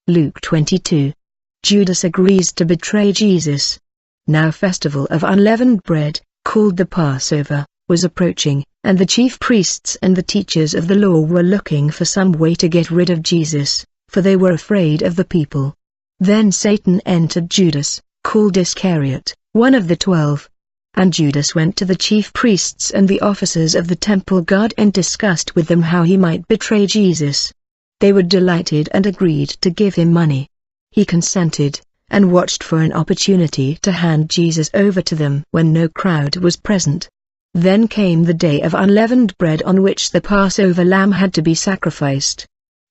Luke 22. Judas agrees to betray Jesus. Now Festival of Unleavened Bread, called the Passover, was approaching, and the chief priests and the teachers of the law were looking for some way to get rid of Jesus, for they were afraid of the people. Then Satan entered Judas, called Iscariot, one of the 12. And Judas went to the chief priests and the officers of the temple guard and discussed with them how he might betray Jesus. They were delighted and agreed to give him money. He consented, and watched for an opportunity to hand Jesus over to them when no crowd was present. Then came the day of unleavened bread on which the Passover lamb had to be sacrificed.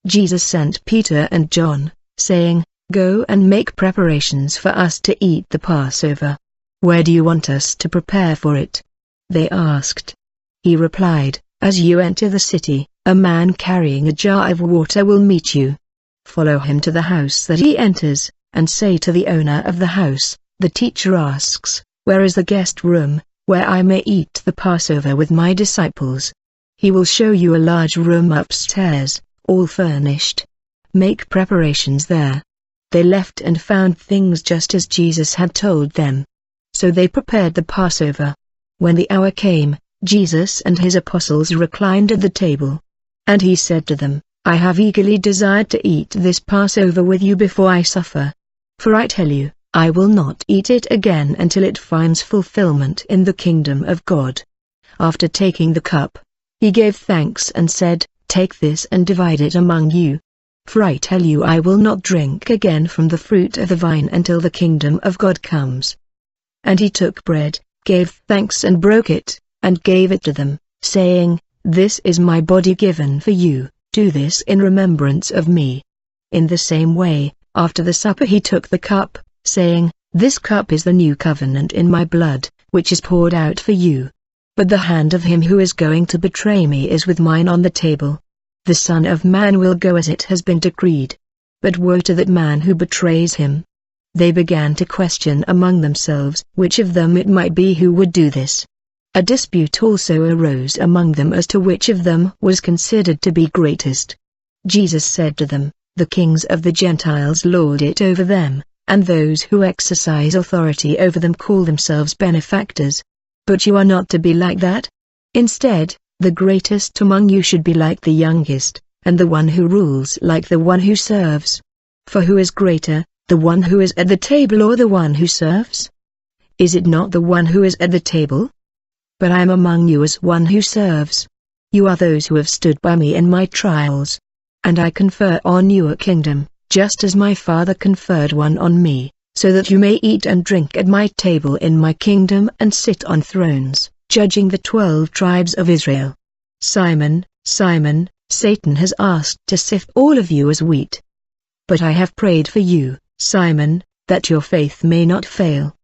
Jesus sent Peter and John, saying, "Go and make preparations for us to eat the Passover. Where do you want us to prepare for it?" they asked. He replied, "As you enter the city, a man carrying a jar of water will meet you. Follow him to the house that he enters, and say to the owner of the house, 'The teacher asks, where is the guest room, where I may eat the Passover with my disciples?' He will show you a large room upstairs, all furnished. Make preparations there." They left and found things just as Jesus had told them. So they prepared the Passover. When the hour came, Jesus and his apostles reclined at the table. And he said to them, "I have eagerly desired to eat this Passover with you before I suffer. For I tell you, I will not eat it again until it finds fulfillment in the kingdom of God." After taking the cup, he gave thanks and said, "Take this and divide it among you. For I tell you, I will not drink again from the fruit of the vine until the kingdom of God comes." And he took bread, gave thanks and broke it, and gave it to them, saying, "This is my body given for you, do this in remembrance of me." In the same way, after the supper he took the cup, saying, "This cup is the new covenant in my blood, which is poured out for you. But the hand of him who is going to betray me is with mine on the table. The Son of Man will go as it has been decreed. But woe to that man who betrays him." They began to question among themselves which of them it might be who would do this. A dispute also arose among them as to which of them was considered to be greatest. Jesus said to them, "The kings of the Gentiles lord it over them, and those who exercise authority over them call themselves benefactors. But you are not to be like that. Instead, the greatest among you should be like the youngest, and the one who rules like the one who serves. For who is greater, the one who is at the table or the one who serves? Is it not the one who is at the table? But I am among you as one who serves. You are those who have stood by me in my trials. And I confer on you a kingdom, just as my Father conferred one on me, so that you may eat and drink at my table in my kingdom and sit on thrones, judging the 12 tribes of Israel. Simon, Simon, Satan has asked to sift all of you as wheat. But I have prayed for you, Simon, that your faith may not fail.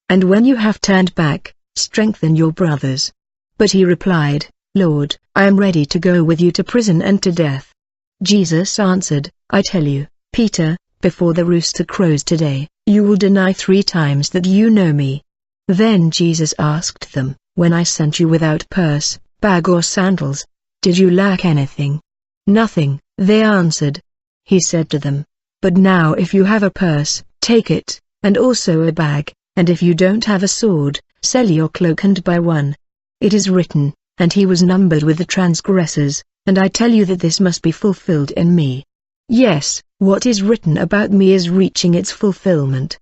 And when you have turned back, strengthen your brothers." But he replied, "Lord, I am ready to go with you to prison and to death." Jesus answered, "I tell you, Peter, before the rooster crows today, you will deny 3 times that you know me." Then Jesus asked them, "When I sent you without purse, bag or sandals, did you lack anything?" "Nothing," they answered. He said to them, "But now if you have a purse, take it, and also a bag, and if you don't have a sword, sell your cloak and buy one. It is written, 'And he was numbered with the transgressors,' and I tell you that this must be fulfilled in me. Yes, what is written about me is reaching its fulfillment."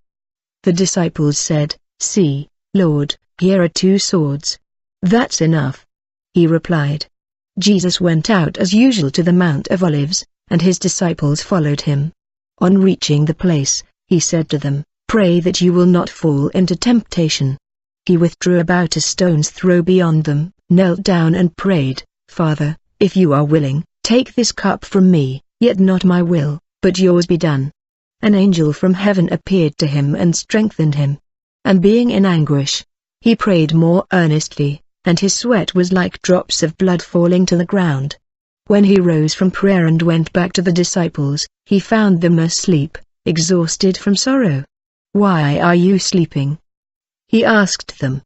The disciples said, "See, Lord, here are 2 swords." "That's enough," he replied. Jesus went out as usual to the Mount of Olives, and his disciples followed him. On reaching the place, he said to them, "Pray that you will not fall into temptation." He withdrew about a stone's throw beyond them, knelt down and prayed, "Father, if you are willing, take this cup from me, yet not my will, but yours be done." An angel from heaven appeared to him and strengthened him. And being in anguish, he prayed more earnestly, and his sweat was like drops of blood falling to the ground. When he rose from prayer and went back to the disciples, he found them asleep, exhausted from sorrow. "Why are you sleeping?" he asked them.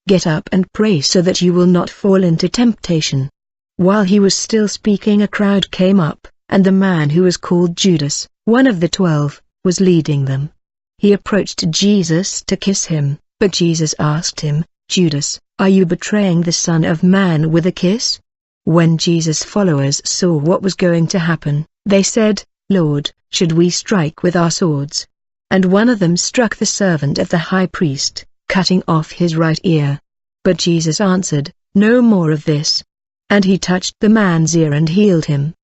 "Get up and pray so that you will not fall into temptation." While he was still speaking, a crowd came up, and the man who was called Judas, one of the 12, was leading them. He approached Jesus to kiss him, but Jesus asked him, "Judas, are you betraying the Son of Man with a kiss?" When Jesus' followers saw what was going to happen, they said, "Lord, should we strike with our swords?" And one of them struck the servant of the high priest, cutting off his right ear. But Jesus answered, "No more of this." And he touched the man's ear and healed him.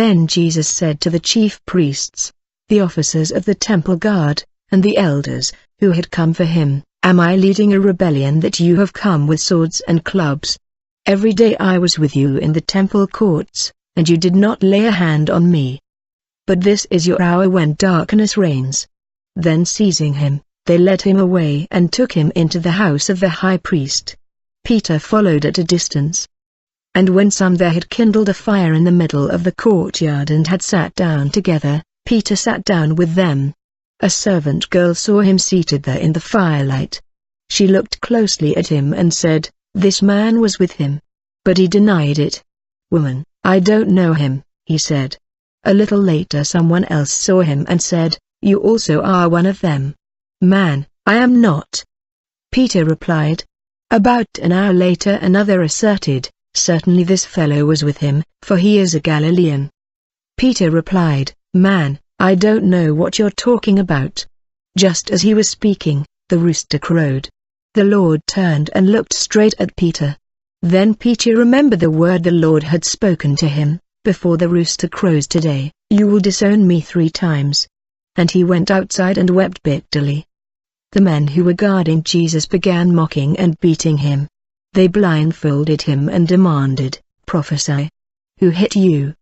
Then Jesus said to the chief priests, the officers of the temple guard, and the elders, who had come for him, "Am I leading a rebellion that you have come with swords and clubs? Every day I was with you in the temple courts, and you did not lay a hand on me. But this is your hour when darkness reigns." Then seizing him, they led him away and took him into the house of the high priest. Peter followed at a distance. And when some there had kindled a fire in the middle of the courtyard and had sat down together, Peter sat down with them. A servant girl saw him seated there in the firelight. She looked closely at him and said, "This man was with him." But he denied it. "Woman, I don't know him," he said. A little later someone else saw him and said, "You also are one of them." "Man, I am not," Peter replied. About an hour later another asserted, "Certainly this fellow was with him, for he is a Galilean." Peter replied, "Man, I don't know what you're talking about." Just as he was speaking, the rooster crowed. The Lord turned and looked straight at Peter. Then Peter remembered the word the Lord had spoken to him, "Before the rooster crows today, you will disown me 3 times." And he went outside and wept bitterly. The men who were guarding Jesus began mocking and beating him. They blindfolded him and demanded, "Prophesy. Who hit you?"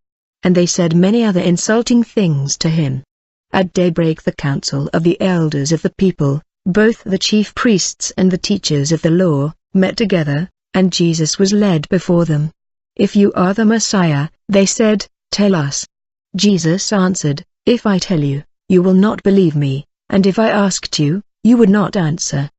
And they said many other insulting things to him. At daybreak the council of the elders of the people, both the chief priests and the teachers of the law, met together, and Jesus was led before them. "If you are the Messiah," they said, "tell us." Jesus answered, "If I tell you, you will not believe me, and if I asked you, you would not answer.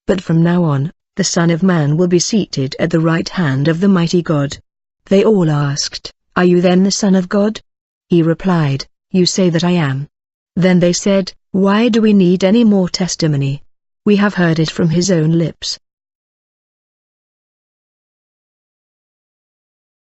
But from now on, the Son of Man will be seated at the right hand of the mighty God." They all asked, "Are you then the Son of God?" He replied, "You say that I am." Then they said, "Why do we need any more testimony? We have heard it from his own lips."